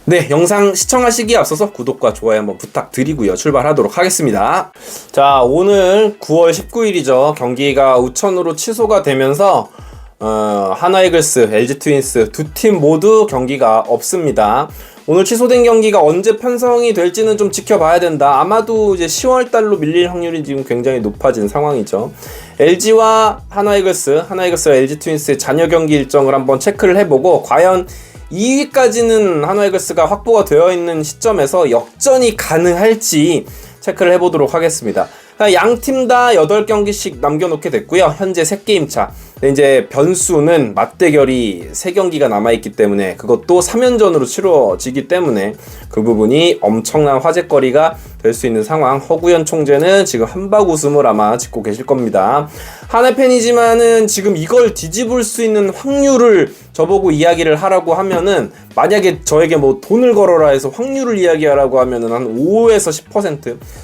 네, 영상 시청하시기에 앞서서 구독과 좋아요 한번 부탁드리고요. 출발하도록 하겠습니다. 자, 오늘 9월 19일이죠. 경기가 우천으로 취소가 되면서 하나이글스, LG 트윈스 두 팀 모두 경기가 없습니다. 오늘 취소된 경기가 언제 편성이 될지는 좀 지켜봐야 된다. 아마도 이제 10월달로 밀릴 확률이 지금 굉장히 높아진 상황이죠. LG와 하나이글스와 LG 트윈스의 잔여 경기 일정을 한번 체크를 해보고 과연 2위까지는 하나이글스가 확보가 되어 있는 시점에서 역전이 가능할지 체크를 해보도록 하겠습니다. 양 팀 다 8경기씩 남겨놓게 됐고요. 현재 3게임 차. 근데 이제 변수는 맞대결이 3경기가 남아있기 때문에 그것도 3연전으로 치러지기 때문에 그 부분이 엄청난 화제거리가 될 수 있는 상황. 허구현 총재는 지금 한박 웃음을 아마 짓고 계실 겁니다. 하나 팬이지만은 지금 이걸 뒤집을 수 있는 확률을 저보고 이야기를 하라고 하면은, 만약에 저에게 뭐 돈을 걸어라 해서 확률을 이야기하라고 하면은 한 5에서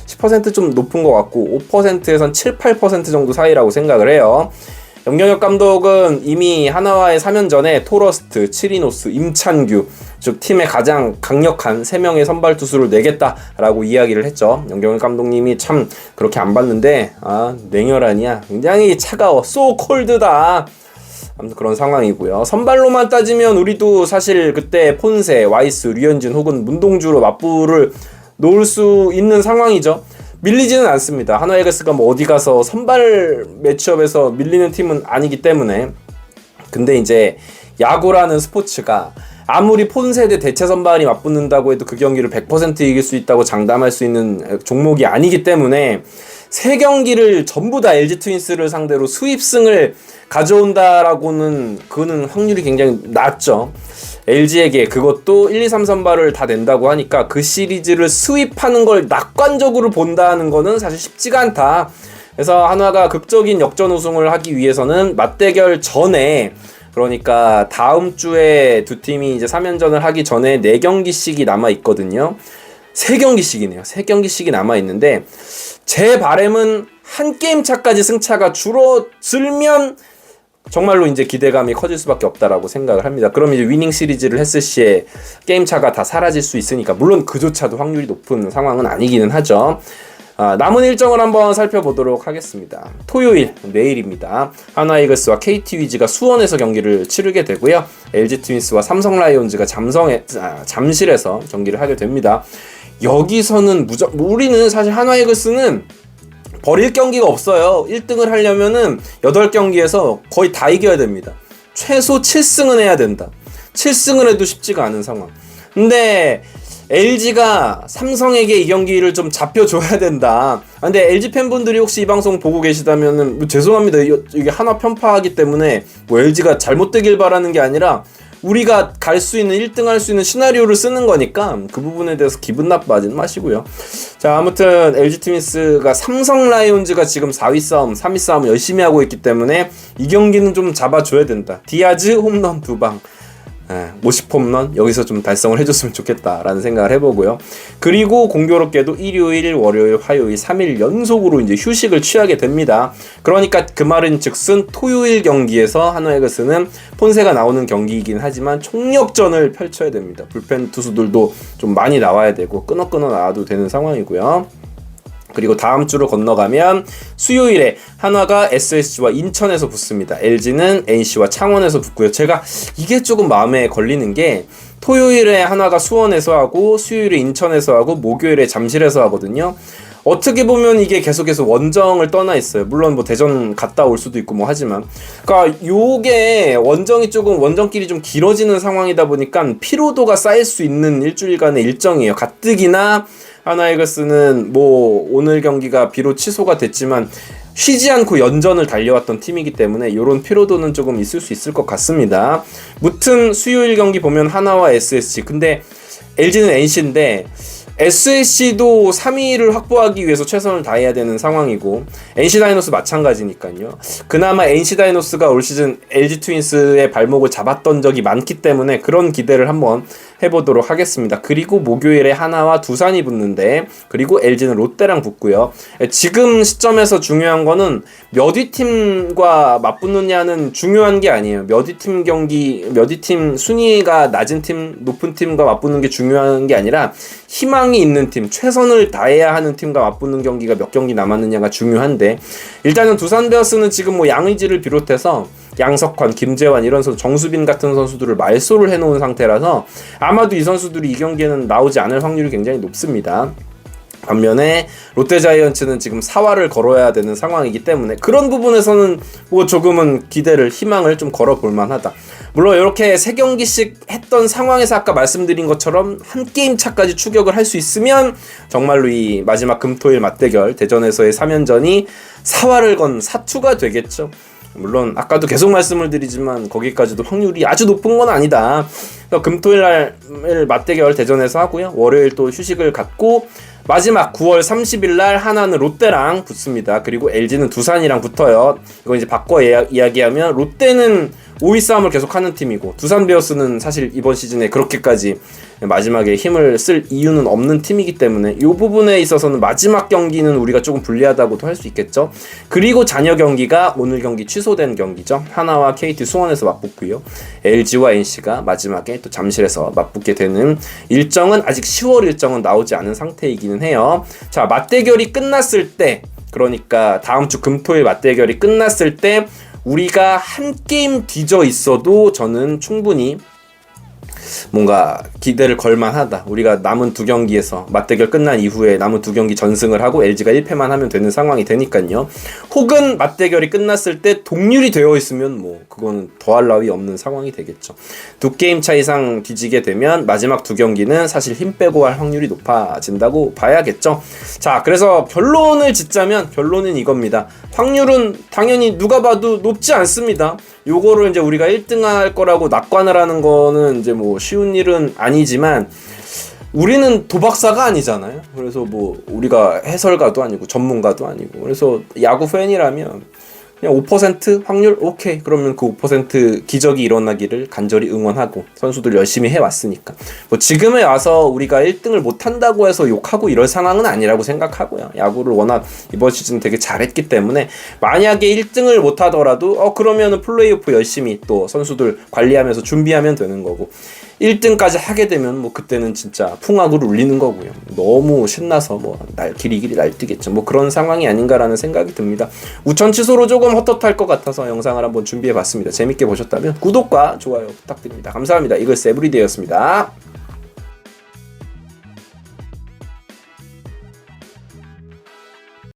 10% 좀 높은 것 같고 5%에선 7, 8% 정도 사이라고 생각을 해요. 염경엽 감독은 이미 하나와의 3연전에 토러스트, 치리노스, 임찬규, 즉 팀의 가장 강력한 3명의 선발 투수를 내겠다라고 이야기를 했죠. 염경엽 감독님이 참 그렇게 안 봤는데 냉혈하냐, 굉장히 차가워, so cold다. 아무튼 그런 상황이고요. 선발로만 따지면 우리도 사실 그때 폰세, 와이스, 류현진 혹은 문동주로 맞불을 놓을 수 있는 상황이죠. 밀리지는 않습니다. 하나이글스가 뭐 어디 가서 선발 매치업에서 밀리는 팀은 아니기 때문에. 근데 이제 야구라는 스포츠가 아무리 폰세대 대체 선발이 맞붙는다고 해도 그 경기를 100% 이길 수 있다고 장담할 수 있는 종목이 아니기 때문에 3경기를 전부 다 LG 트윈스를 상대로 수입승을 가져온다라고는 그거는 확률이 굉장히 낮죠. LG에게 그것도 1, 2, 3 선발을 다 낸다고 하니까 그 시리즈를 수입하는 걸 낙관적으로 본다는 거는 사실 쉽지가 않다. 그래서 한화가 극적인 역전 우승을 하기 위해서는 맞대결 전에, 그러니까 다음 주에 두 팀이 이제 3연전을 하기 전에 4경기씩이 남아있거든요. 3경기씩이네요. 3경기씩이 남아있는데, 제 바람은 한 게임 차까지 승차가 줄어들면 정말로 이제 기대감이 커질 수밖에 없다라고 생각을 합니다. 그럼 이제 위닝 시리즈를 했을 시에 게임 차가 다 사라질 수 있으니까, 물론 그조차도 확률이 높은 상황은 아니기는 하죠. 남은 일정을 한번 살펴보도록 하겠습니다. 토요일, 내일입니다. 하나이글스와 KT 위즈가 수원에서 경기를 치르게 되고요. LG 트윈스와 삼성 라이온즈가 잠실에서 경기를 하게 됩니다. 여기서는 우리는 사실 하나이글스는 버릴 경기가 없어요. 1등을 하려면은 8경기에서 거의 다 이겨야 됩니다. 최소 7승은 해야 된다. 7승을 해도 쉽지가 않은 상황. 근데 LG가 삼성에게 이 경기를 좀 잡혀줘야 된다. 근데 LG 팬분들이 혹시 이 방송 보고 계시다면은 뭐 죄송합니다. 이게 하나 편파하기 때문에 뭐 LG가 잘못되길 바라는 게 아니라 우리가 갈 수 있는 1등 할 수 있는 시나리오를 쓰는 거니까 그 부분에 대해서 기분 나빠하지는 마시고요. 자, 아무튼 LG 트윈스가 삼성 라이온즈가 지금 4위 싸움, 3위 싸움 열심히 하고 있기 때문에 이 경기는 좀 잡아줘야 된다. 디아즈 홈런 2방, 50홈런 여기서 좀 달성을 해줬으면 좋겠다라는 생각을 해보고요. 그리고 공교롭게도 일요일, 월요일, 화요일 3일 연속으로 이제 휴식을 취하게 됩니다. 그러니까 그 말은 즉슨 토요일 경기에서 하나이글스는 폰세가 나오는 경기이긴 하지만 총력전을 펼쳐야 됩니다. 불펜 투수들도 좀 많이 나와야 되고 끊어 나와도 되는 상황이고요. 그리고 다음 주로 건너가면 수요일에 한화가 SSG와 인천에서 붙습니다. LG는 NC와 창원에서 붙고요. 제가 이게 조금 마음에 걸리는 게, 토요일에 한화가 수원에서 하고 수요일에 인천에서 하고 목요일에 잠실에서 하거든요. 어떻게 보면 이게 계속해서 원정을 떠나 있어요. 물론 뭐 대전 갔다 올 수도 있고 뭐 하지만, 그러니까 요게 원정길이 좀 길어지는 상황이다 보니까 피로도가 쌓일 수 있는 일주일간의 일정이에요. 가뜩이나 하나이글스는 뭐 오늘 경기가 비록 취소가 됐지만 쉬지 않고 연전을 달려왔던 팀이기 때문에 이런 피로도는 조금 있을 수 있을 것 같습니다. 무튼 수요일 경기 보면 하나와 SSG, 근데 LG는 NC인데 SSC도 3위를 확보하기 위해서 최선을 다해야 되는 상황이고, NC 다이노스 마찬가지니까요. 그나마 NC 다이노스가 올 시즌 LG 트윈스의 발목을 잡았던 적이 많기 때문에 그런 기대를 한번 해보도록 하겠습니다. 그리고 목요일에 하나와 두산이 붙는데, 그리고 LG는 롯데랑 붙고요. 지금 시점에서 중요한 거는 몇 위 팀과 맞붙느냐는 중요한 게 아니에요. 몇 위 팀 경기, 몇 위 팀 순위가 낮은 팀, 높은 팀과 맞붙는 게 중요한 게 아니라 희망이 있는 팀, 최선을 다해야 하는 팀과 맞붙는 경기가 몇 경기 남았느냐가 중요한데, 일단은 두산 베어스는 지금 뭐 양의지를 비롯해서 양석환, 김재환 이런 선수, 정수빈 같은 선수들을 말소를 해놓은 상태라서 아마도 이 선수들이 이 경기에는 나오지 않을 확률이 굉장히 높습니다. 반면에 롯데자이언츠는 지금 사활을 걸어야 되는 상황이기 때문에 그런 부분에서는 뭐 조금은 기대를, 희망을 좀 걸어볼 만하다. 물론 이렇게 3경기씩 했던 상황에서 아까 말씀드린 것처럼 한 게임 차까지 추격을 할 수 있으면 정말로 이 마지막 금토일 맞대결 대전에서의 3연전이 사활을 건 사투가 되겠죠. 물론 아까도 계속 말씀을 드리지만 거기까지도 확률이 아주 높은 건 아니다. 금토일 날 맞대결 대전에서 하고요. 월요일 또 휴식을 갖고 마지막 9월 30일 날 하나는 롯데랑 붙습니다. 그리고 LG는 두산이랑 붙어요. 이거 이제 바꿔 이야기하면 롯데는 5위 싸움을 계속하는 팀이고 두산 베어스는 사실 이번 시즌에 그렇게까지 마지막에 힘을 쓸 이유는 없는 팀이기 때문에 이 부분에 있어서는 마지막 경기는 우리가 조금 불리하다고도 할 수 있겠죠. 그리고 잔여 경기가 오늘 경기 취소된 경기죠. 하나와 KT 수원에서 맞붙고요. LG와 NC가 마지막에 또 잠실에서 맞붙게 되는 일정은 아직 10월 일정은 나오지 않은 상태이기는 해요. 자, 맞대결이 끝났을 때, 그러니까 다음 주 금토일 맞대결이 끝났을 때 우리가 한 게임 뒤져 있어도 저는 충분히 뭔가 기대를 걸만하다. 우리가 남은 2경기에서 맞대결 끝난 이후에 남은 2경기 전승을 하고 LG가 1패만 하면 되는 상황이 되니까요. 혹은 맞대결이 끝났을 때 동률이 되어 있으면 뭐 그거는 더할 나위 없는 상황이 되겠죠. 2게임 차 이상 뒤지게 되면 마지막 2경기는 사실 힘 빼고 할 확률이 높아진다고 봐야겠죠. 자, 그래서 결론을 짓자면 결론은 이겁니다. 확률은 당연히 누가 봐도 높지 않습니다. 요거를 이제 우리가 1등 할 거라고 낙관을 하는 거는 이제 뭐 쉬운 일은 아니지만 우리는 도박사가 아니잖아요. 그래서 뭐 우리가 해설가도 아니고 전문가도 아니고, 그래서 야구 팬이라면 그냥 5% 확률? 오케이. 그러면 그 5% 기적이 일어나기를 간절히 응원하고, 선수들 열심히 해왔으니까. 뭐 지금에 와서 우리가 1등을 못한다고 해서 욕하고 이럴 상황은 아니라고 생각하고요. 야구를 워낙 이번 시즌 되게 잘했기 때문에 만약에 1등을 못하더라도 그러면은 플레이오프 열심히 또 선수들 관리하면서 준비하면 되는 거고, 1등까지 하게 되면 뭐 그때는 진짜 풍악을 울리는 거고요. 너무 신나서 뭐 길이길이 날뛰겠죠. 뭐 그런 상황이 아닌가라는 생각이 듭니다. 우천 취소로 조금 헛헛할 것 같아서 영상을 한번 준비해봤습니다. 재밌게 보셨다면 구독과 좋아요 부탁드립니다. 감사합니다. 이글스 에브리데이였습니다.